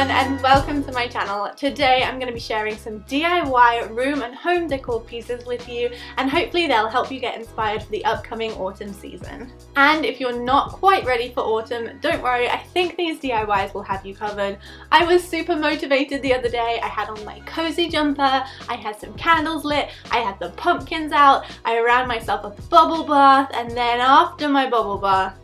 everyone and welcome to my channel. Today I'm going to be sharing some DIY room and home decor pieces with you, and hopefully they'll help you get inspired for the upcoming autumn season. And if you're not quite ready for autumn, don't worry, I think these DIYs will have you covered. I was super motivated the other day. I had on my cozy jumper, I had some candles lit, I had the pumpkins out, I ran myself a bubble bath, and then after my bubble bath,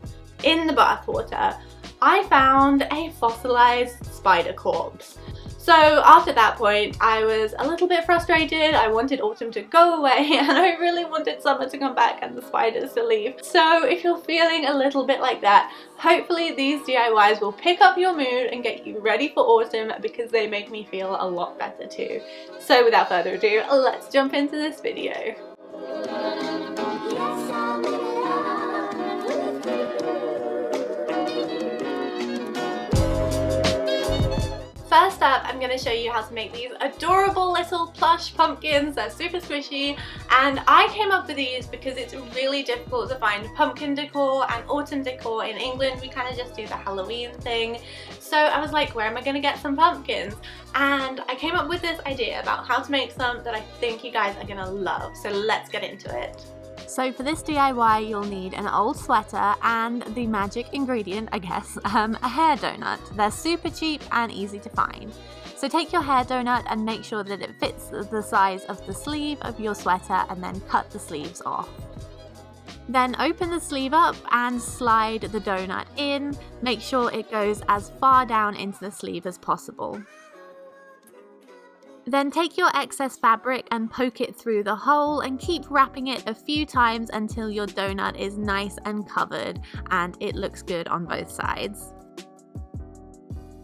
in the bath water, I found a fossilized spider corpse. So after that point, I was a little bit frustrated. I wanted autumn to go away and I really wanted summer to come back and the spiders to leave. So if you're feeling a little bit like that, hopefully these DIYs will pick up your mood and get you ready for autumn, because they make me feel a lot better too. So without further ado, let's jump into this video. First up, I'm going to show you how to make these adorable little plush pumpkins. They're super squishy, and I came up with these because it's really difficult to find pumpkin decor and autumn decor in England. We kind of just do the Halloween thing. So I was like, where am I going to get some pumpkins? And I came up with this idea about how to make some that I think you guys are going to love. So let's get into it. So for this DIY you'll need an old sweater and the magic ingredient, I guess, a hair donut. They're super cheap and easy to find. So take your hair donut and make sure that it fits the size of the sleeve of your sweater, and then cut the sleeves off. Then open the sleeve up and slide the donut in. Make sure it goes as far down into the sleeve as possible. Then take your excess fabric and poke it through the hole and keep wrapping it a few times until your donut is nice and covered and it looks good on both sides.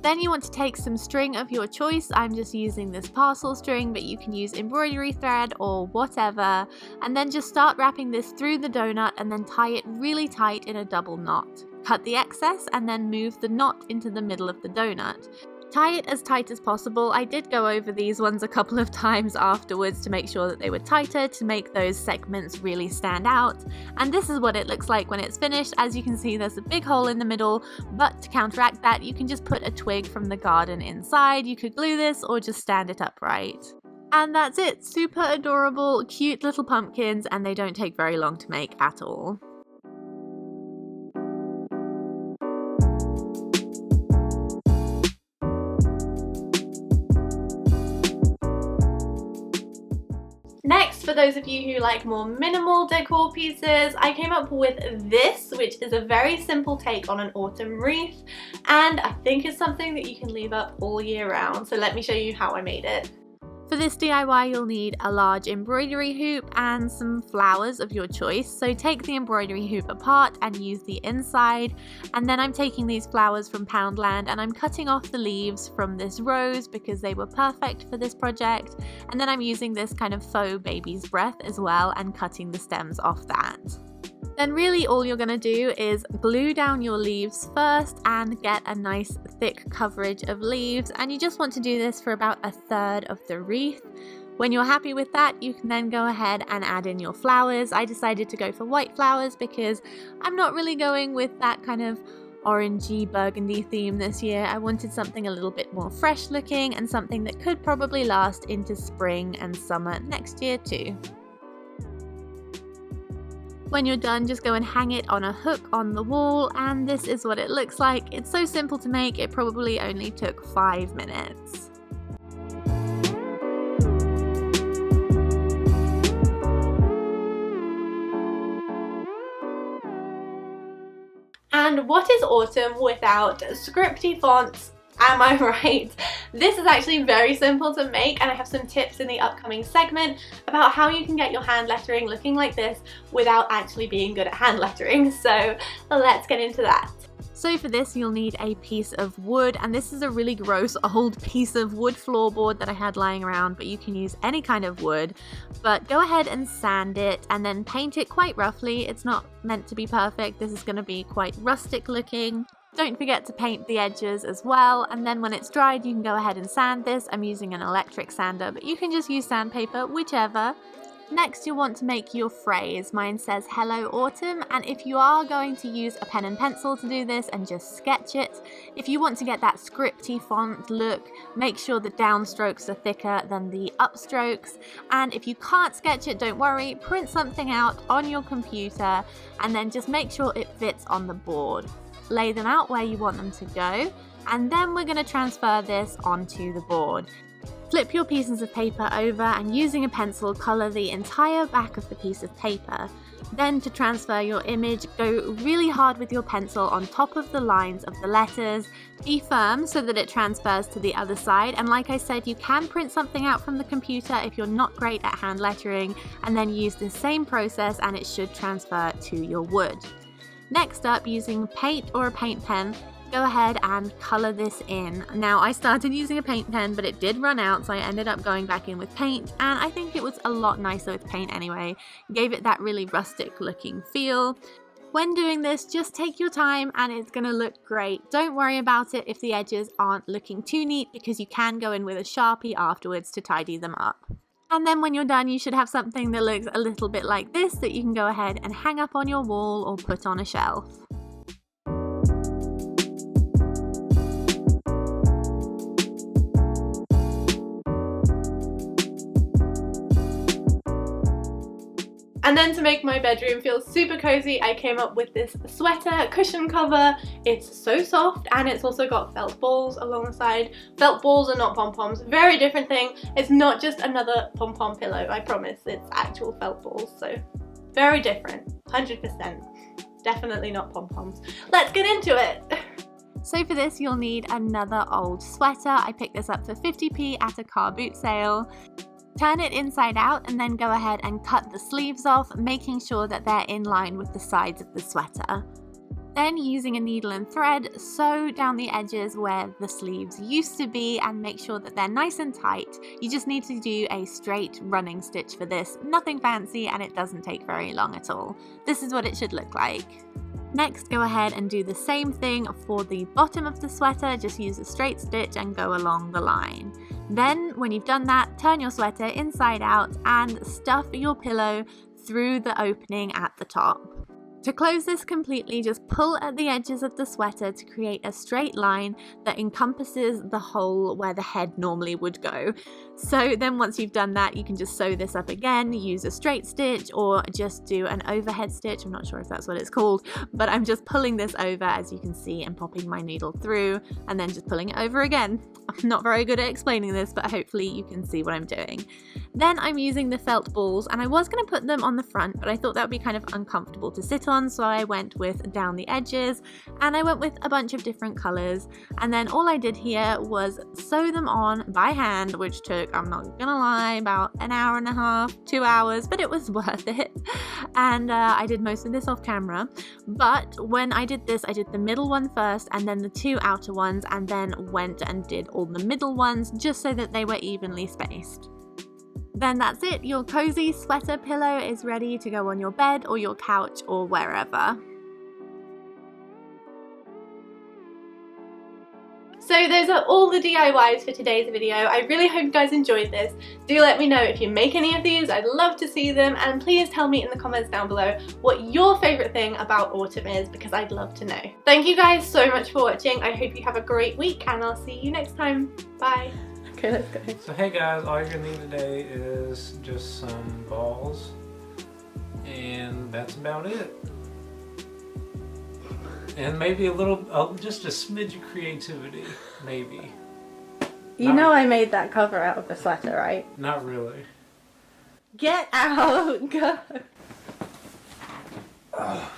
Then you want to take some string of your choice. I'm just using this parcel string, but you can use embroidery thread or whatever, and then just start wrapping this through the donut and then tie it really tight in a double knot. Cut the excess and then move the knot into the middle of the donut. Tie it as tight as possible. I did go over these ones a couple of times afterwards to make sure that they were tighter, to make those segments really stand out. And this is what it looks like when it's finished. As you can see, there's a big hole in the middle, but to counteract that, you can just put a twig from the garden inside. You could glue this or just stand it upright. And that's it. Super adorable, cute little pumpkins, and they don't take very long to make at all. Next, for those of you who like more minimal decor pieces, I came up with this, which is a very simple take on an autumn wreath, and I think it's something that you can leave up all year round. So let me show you how I made it. For this DIY you'll need a large embroidery hoop and some flowers of your choice. So take the embroidery hoop apart and use the inside, and then I'm taking these flowers from Poundland and I'm cutting off the leaves from this rose because they were perfect for this project, and then I'm using this kind of faux baby's breath as well and cutting the stems off that. Then really all you're going to do is glue down your leaves first and get a nice thick coverage of leaves, and you just want to do this for about a third of the wreath. When you're happy with that, you can then go ahead and add in your flowers. I decided to go for white flowers because I'm not really going with that kind of orangey burgundy theme this year. I wanted something a little bit more fresh looking and something that could probably last into spring and summer next year too. When you're done, just go and hang it on a hook on the wall, and this is what it looks like. It's so simple to make, it probably only took 5 minutes. And what is autumn without scripty fonts? Am I right? This is actually very simple to make, and I have some tips in the upcoming segment about how you can get your hand lettering looking like this without actually being good at hand lettering. So let's get into that. So for this you'll need a piece of wood, and this is a really gross old piece of wood floorboard that I had lying around, but you can use any kind of wood. But go ahead and sand it and then paint it quite roughly. It's not meant to be perfect. This is going to be quite rustic looking. Don't forget to paint the edges as well, and then when it's dried you can go ahead and sand this. I'm using an electric sander, but you can just use sandpaper, whichever. Next, you'll want to make your phrase. Mine says Hello Autumn, and if you are going to use a pen and pencil to do this and just sketch it, if you want to get that scripty font look, make sure the downstrokes are thicker than the upstrokes. And if you can't sketch it, don't worry, print something out on your computer and then just make sure it fits on the board. Lay them out where you want them to go, and then we're going to transfer this onto the board. Flip your pieces of paper over and using a pencil, colour the entire back of the piece of paper. Then to transfer your image, go really hard with your pencil on top of the lines of the letters. Be firm so that it transfers to the other side, and like I said, you can print something out from the computer if you're not great at hand lettering, and then use the same process and it should transfer to your wood. Next up, using paint or a paint pen, go ahead and colour this in. Now, I started using a paint pen, but it did run out, so I ended up going back in with paint, and I think it was a lot nicer with paint anyway. Gave it that really rustic looking feel. When doing this, just take your time and it's going to look great. Don't worry about it if the edges aren't looking too neat, because you can go in with a Sharpie afterwards to tidy them up. And then when you're done, you should have something that looks a little bit like this that you can go ahead and hang up on your wall or put on a shelf. And then to make my bedroom feel super cozy, I came up with this sweater cushion cover. It's so soft, and it's also got felt balls along the side. Felt balls are not pom-poms, very different thing. It's not just another pom-pom pillow, I promise. It's actual felt balls, so very different, 100%. Definitely not pom-poms. Let's get into it. So for this, you'll need another old sweater. I picked this up for 50p at a car boot sale. Turn it inside out and then go ahead and cut the sleeves off, making sure that they're in line with the sides of the sweater. Then, using a needle and thread, sew down the edges where the sleeves used to be and make sure that they're nice and tight. You just need to do a straight running stitch for this, nothing fancy, and it doesn't take very long at all. This is what it should look like. Next, go ahead and do the same thing for the bottom of the sweater, just use a straight stitch and go along the line. Then, when you've done that, turn your sweater inside out and stuff your pillow through the opening at the top. To close this completely, just pull at the edges of the sweater to create a straight line that encompasses the hole where the head normally would go. So then once you've done that, you can just sew this up again, use a straight stitch or just do an overhead stitch. I'm not sure if that's what it's called, but I'm just pulling this over, as you can see, and popping my needle through and then just pulling it over again. I'm not very good at explaining this, but hopefully you can see what I'm doing. Then I'm using the felt balls, and I was going to put them on the front, but I thought that would be kind of uncomfortable to sit on, so I went with down the edges, and I went with a bunch of different colours, and then all I did here was sew them on by hand, which took, I'm not gonna lie, about an hour and a half, 2 hours, but it was worth it. And I did most of this off camera, but when I did this, I did the middle one first and then the two outer ones, and then went and did all the middle ones just so that they were evenly spaced. Then that's it, your cozy sweater pillow is ready to go on your bed or your couch or wherever. So those are all the DIYs for today's video. I really hope you guys enjoyed this. Do let me know if you make any of these, I'd love to see them, and please tell me in the comments down below what your favourite thing about autumn is, because I'd love to know. Thank you guys so much for watching. I hope you have a great week, and I'll see you next time. Bye. Okay, let's go. So hey guys, all you're gonna need today is just some balls, and that's about it. And maybe a little, just a smidge of creativity, maybe. You know I made that cover out of a sweater, right? Not really. Get out! Go! Ugh.